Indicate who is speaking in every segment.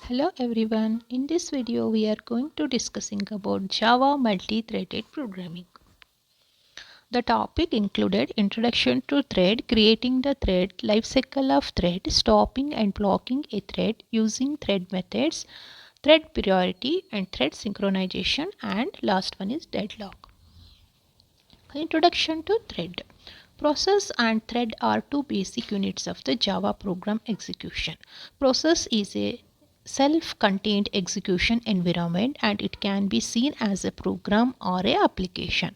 Speaker 1: Hello everyone, in this video we are going to discussing about Java multi-threaded programming. The topic included introduction to thread, creating the thread, life cycle of thread, stopping and blocking a thread, using thread methods, thread priority and thread synchronization, and last one is deadlock. Introduction to thread. Process and thread are two basic units of the Java program execution. Process is a self-contained execution environment and it can be seen as a program or a application.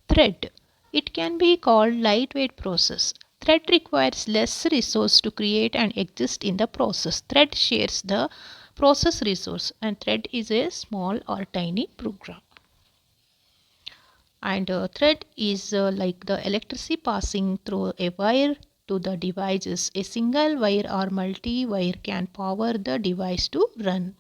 Speaker 1: Thread. It can be called lightweight process. Thread requires less resource to create and exist in the process. Thread shares the process resource and thread is a small or tiny program. And thread is like the electricity passing through a wire to the devices. A single wire or multi-wire can power the device to run.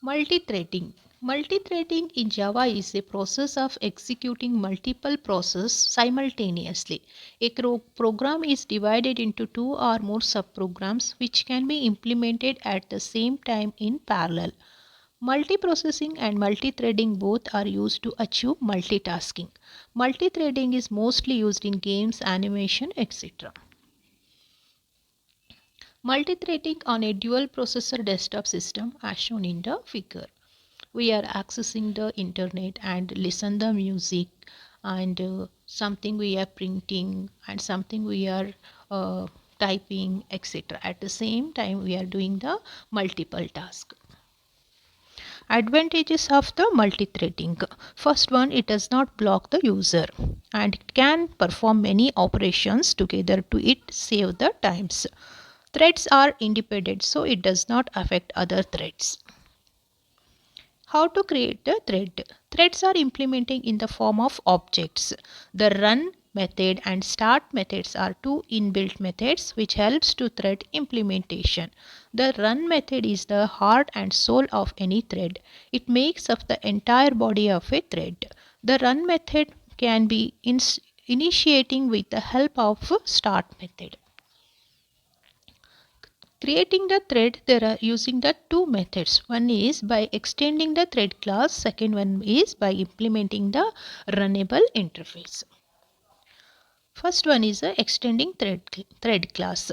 Speaker 1: Multi-threading. Multi-threading in Java is a process of executing multiple processes simultaneously. A program is divided into two or more subprograms which can be implemented at the same time in parallel. Multiprocessing and multithreading both are used to achieve multitasking. Multithreading is mostly used in games, animation, etc. Multithreading on a dual processor desktop system as shown in the figure. We are accessing the internet and listen the music and something we are printing and something we are typing, etc. At the same time we are doing the multiple task. Advantages of the multi-threading. First one, it does not block the user and it can perform many operations together to it save the times. Threads are independent, so it does not affect other threads. How to create the thread? Threads are implemented in the form of objects. The run method and start methods are two inbuilt methods which helps to thread implementation. The run method is the heart and soul of any thread. It makes up the entire body of a thread. The run method can be initiating with the help of start method. Creating the thread, there are using the two methods. One is by extending the thread class. Second one is by implementing the runnable interface. First one is extending thread class.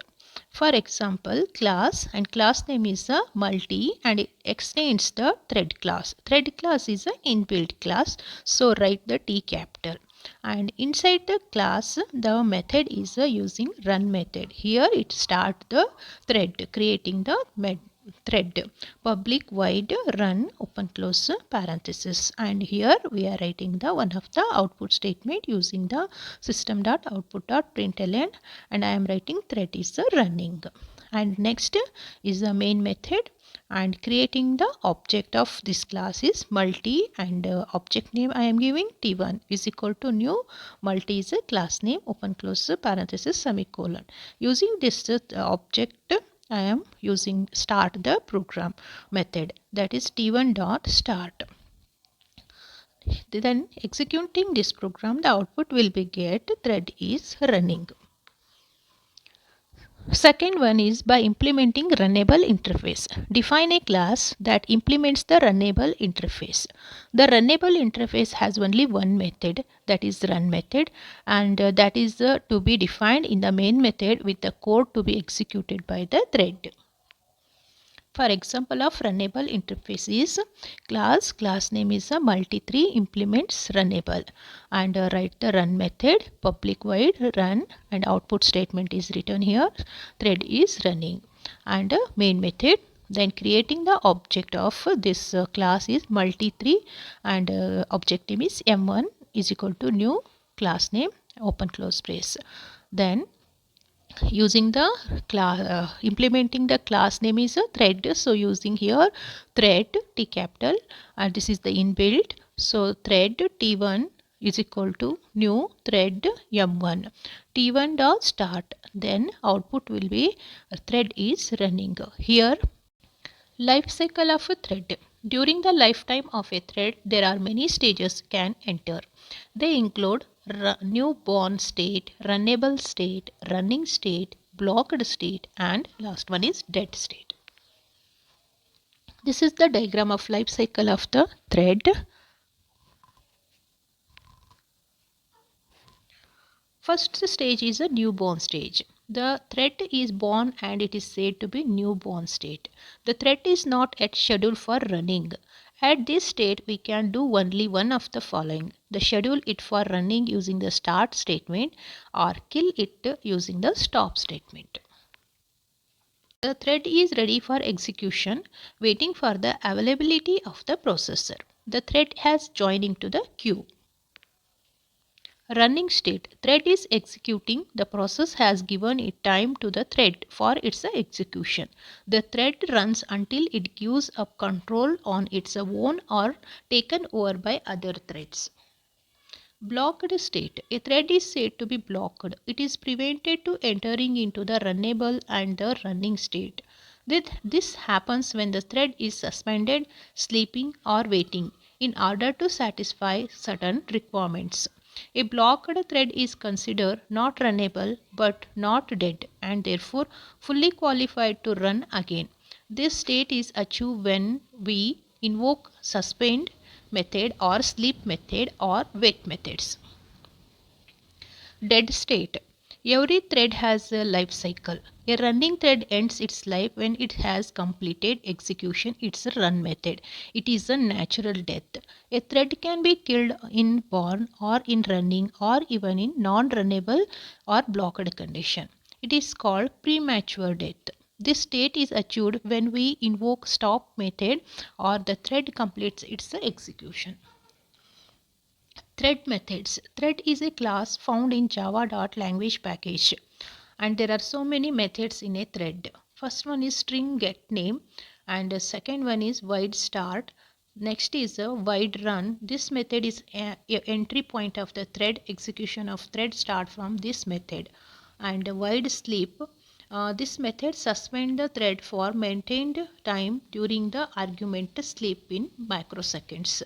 Speaker 1: For example, class and class name is a multi and it extends the thread class. Thread class is an inbuilt class, so write the T capital. And inside the class the method is using run method. Here it start the thread, creating the thread public void run open close parenthesis, and here we are writing the one of the output statement using the system.output.println, and I am writing thread is running. And next is the main method, and creating the object of this class is multi, and object name I am giving t1 is equal to new multi is a class name open close parenthesis semicolon. Using this object I am using start the program method, that is t1 dot start. Then executing this program, the output will be get thread is running. Second one is by implementing runnable interface. Define a class that implements the runnable interface. The runnable interface has only one method, that is run method, and that is to be defined in the main method with the code to be executed by the thread. For example of runnable interface is class name is a multi3 implements runnable, and write the run method public void run, and output statement is written here thread is running, and main method. Then creating the object of this class is multi3, and object name is m1 is equal to new class name open close brace. Then using the class implementing the class name is a thread, so using here thread T capital, and this is the inbuilt, so thread t1 is equal to new thread m1 t1 dot start, then output will be thread is running. Here life cycle of a thread. During the lifetime of a thread, there are many stages can enter. They include newborn state, runnable state, running state, blocked state, and last one is dead state. This is the diagram of life cycle of the thread. First stage is a newborn stage. The thread is born and it is said to be newborn state. The thread is not yet scheduled for running. At this state, we can do only one of the following: the schedule it for running using the start statement or kill it using the stop statement. The thread is ready for execution, waiting for the availability of the processor. The thread has joined into the queue. Running state. Thread is executing. The process has given it time to the thread for its execution. The thread runs until it gives up control on its own or taken over by other threads. Blocked state. A thread is said to be blocked. It is prevented to entering into the runnable and the running state. This happens when the thread is suspended, sleeping, or waiting in order to satisfy certain requirements. A blocked thread is considered not runnable but not dead and therefore fully qualified to run again. This state is achieved when we invoke suspend method or sleep method or wait methods. Dead state. Every thread has a life cycle. A running thread ends its life when it has completed execution its run method. It is a natural death. A thread can be killed in born or in running or even in non-runnable or blocked condition. It is called premature death. This state is achieved when we invoke stop method or the thread completes its execution. Thread methods. Thread is a class found in Java language package, and there are so many methods in a thread. First one is string get name, and the second one is void start. Next is a void run. This method is a entry point of the thread. Execution of thread start from this method. And void sleep. This method suspend the thread for maintained time during the argument sleep in microseconds.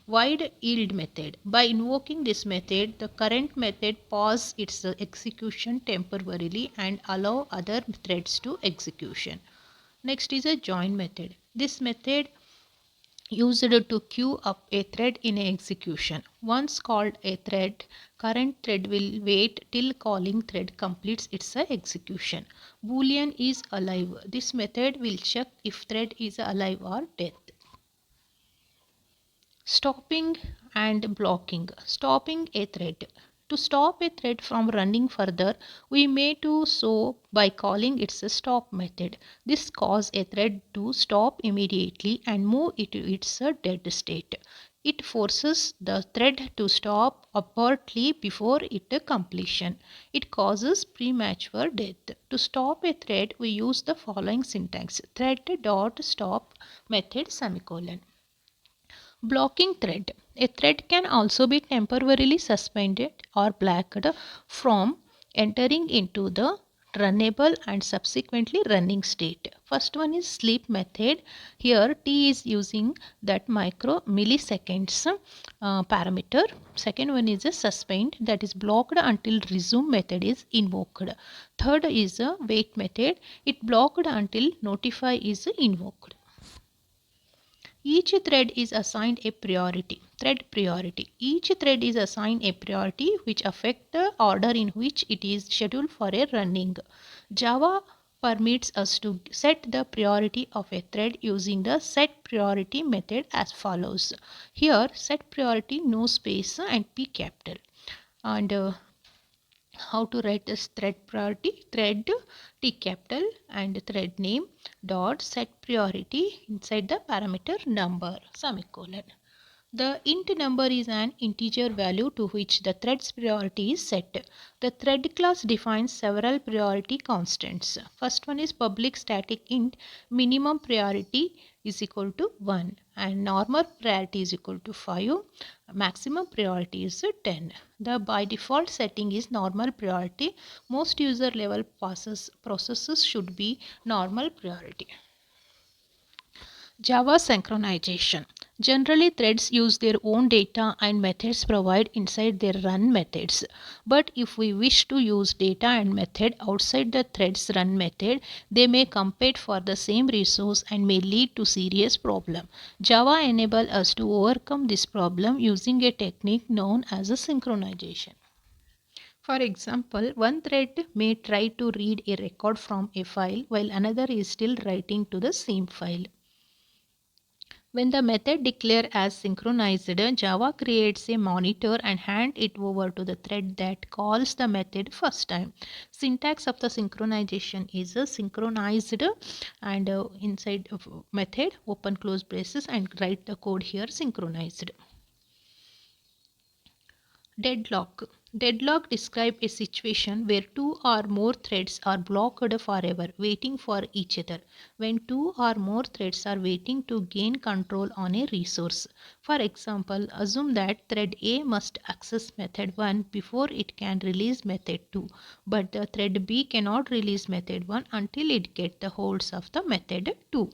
Speaker 1: Void yield method. By invoking this method, the current method pause its execution temporarily and allow other threads to execution. Next is a join method. This method used to queue up a thread in execution. Once called a thread, current thread will wait till calling thread completes its execution. Boolean is alive. This method will check if thread is alive or dead. Stopping and blocking. Stopping a thread. To stop a thread from running further, we may do so by calling its stop method. This causes a thread to stop immediately and move it to its dead state. It forces the thread to stop abruptly before its completion. It causes premature death. To stop a thread, we use the following syntax: thread.stop method semicolon. Blocking thread. A thread can also be temporarily suspended or blocked from entering into the runnable and subsequently running state. First one is sleep method. Here T is using that micro milliseconds parameter. Second one is a suspend, that is blocked until resume method is invoked. Third is a wait method. It blocked until notify is invoked. Each thread is assigned a priority. Thread priority. Each thread is assigned a priority which affects the order in which it is scheduled for a running. Java permits us to set the priority of a thread using the set priority method as follows. Here set priority no space and P capital. And how to write this thread priority: thread T capital and thread name dot set priority inside the parameter number semicolon. The int number is an integer value to which the thread's priority is set. The thread class defines several priority constants. First one is public static int minimum priority is equal to 1 and normal priority is equal to 5. Maximum priority is 10. The by default setting is normal priority. Most user level processes should be normal priority. Java synchronization. Generally, threads use their own data and methods provided inside their run methods. But if we wish to use data and method outside the thread's run method, they may compete for the same resource and may lead to serious problem. Java enables us to overcome this problem using a technique known as a synchronization. For example, one thread may try to read a record from a file while another is still writing to the same file. When the method declared as synchronized, Java creates a monitor and hand it over to the thread that calls the method first time. Syntax of the synchronization is synchronized and inside of method open close braces and write the code here synchronized. Deadlock. Deadlock describes a situation where two or more threads are blocked forever, waiting for each other. When two or more threads are waiting to gain control on a resource. For example, assume that thread A must access method 1 before it can release method 2, but the thread B cannot release method 1 until it gets the holds of the method 2.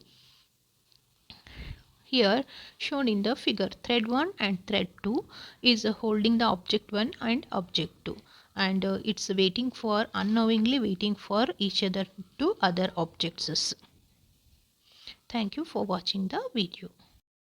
Speaker 1: Here shown in the figure, thread 1 and thread 2 is holding the object 1 and object 2, and it's waiting for unknowingly waiting for each other to other objects. Thank you for watching the video.